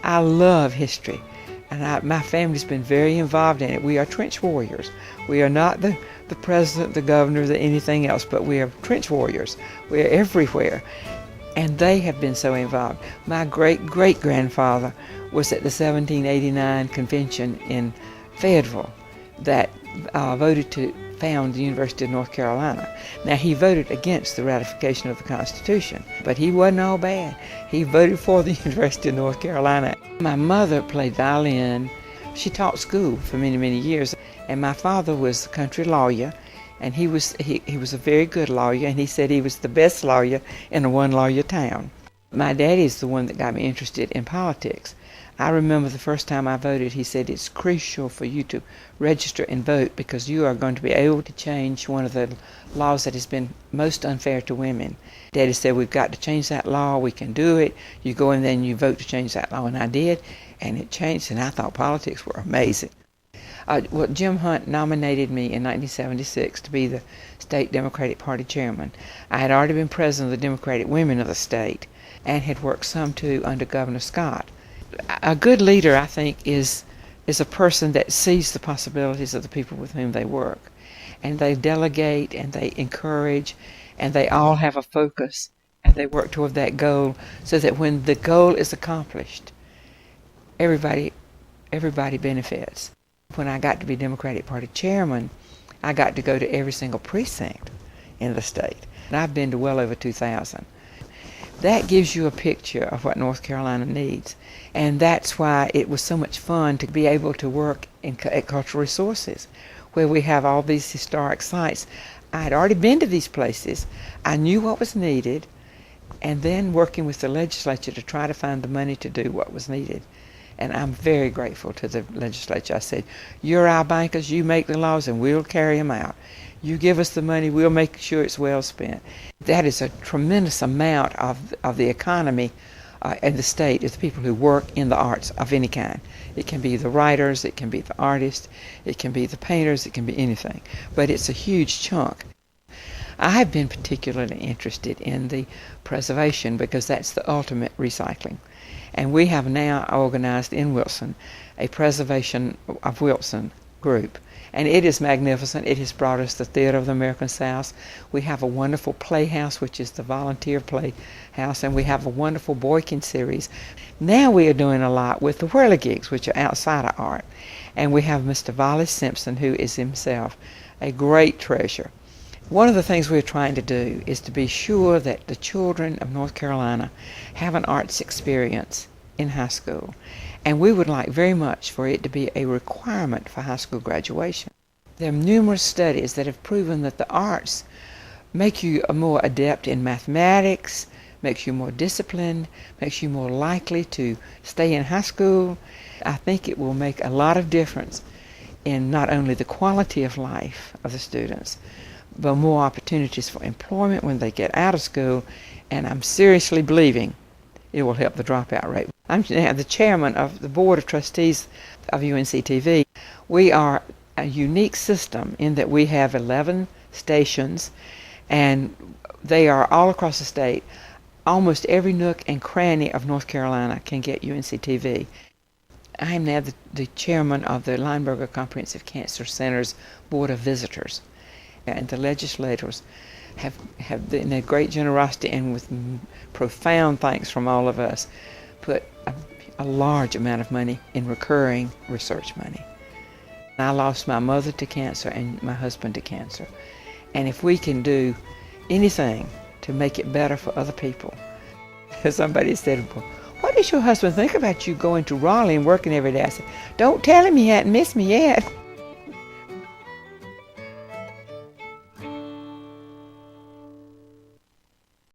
I love history, and my family's been very involved in it. We are trench warriors. We are not the president, the governor, the anything else, but we are trench warriors. We are everywhere, and they have been so involved. My great-great-grandfather was at the 1789 convention in Fayetteville that voted to found the University of North Carolina. Now, he voted against the ratification of the Constitution, but he wasn't all bad. He voted for the University of North Carolina. My mother played violin. She taught school for many, many years, and my father was a country lawyer, and he was a very good lawyer, and he said he was the best lawyer in a one-lawyer town. My daddy's the one that got me interested in politics. I remember the first time I voted, he said, it's crucial for you to register and vote because you are going to be able to change one of the laws that has been most unfair to women. Daddy said, we've got to change that law. We can do it. You go in there and you vote to change that law. And I did, and it changed, and I thought politics were amazing. Well, Jim Hunt nominated me in 1976 to be the state Democratic Party chairman. I had already been president of the Democratic Women of the state and had worked some too under Governor Scott. A good leader, I think, is a person that sees the possibilities of the people with whom they work. And they delegate, and they encourage, and they all have a focus, and they work toward that goal so that when the goal is accomplished, everybody benefits. When I got to be Democratic Party chairman, I got to go to every single precinct in the state. And I've been to well over 2,000. That gives you a picture of what North Carolina needs. And that's why it was so much fun to be able to work at Cultural Resources, where we have all these historic sites. I had already been to these places. I knew what was needed, and then working with the legislature to try to find the money to do what was needed. And I'm very grateful to the legislature. I said, you're our bankers, you make the laws, and we'll carry them out. You give us the money, we'll make sure it's well spent. That is a tremendous amount of the economy in the state is the people who work in the arts of any kind. It can be the writers, it can be the artists, it can be the painters, it can be anything. But it's a huge chunk. I have been particularly interested in the preservation because that's the ultimate recycling. And we have now organized in Wilson a Preservation of Wilson group. And it is magnificent. It has brought us the Theater of the American South. We have a wonderful playhouse, which is the volunteer playhouse, and we have a wonderful Boykin series. Now we are doing a lot with the whirligigs, which are outside of art. And we have Mr. Vollis Simpson, who is himself a great treasure. One of the things we're trying to do is to be sure that the children of North Carolina have an arts experience in high school. And we would like very much for it to be a requirement for high school graduation. There are numerous studies that have proven that the arts make you more adept in mathematics, makes you more disciplined, makes you more likely to stay in high school. I think it will make a lot of difference in not only the quality of life of the students, but more opportunities for employment when they get out of school, and I'm seriously believing it will help the dropout rate. I'm now the chairman of the Board of Trustees of UNC-TV. We are a unique system in that we have 11 stations, and they are all across the state. Almost every nook and cranny of North Carolina can get UNC-TV. I am now the chairman of the Lineberger Comprehensive Cancer Center's Board of Visitors. And the legislators have in their great generosity and with profound thanks from all of us, put a large amount of money in recurring research money. I lost my mother to cancer and my husband to cancer. And if we can do anything to make it better for other people. Somebody said, well, what does your husband think about you going to Raleigh and working every day? I said, don't tell him he hadn't missed me yet.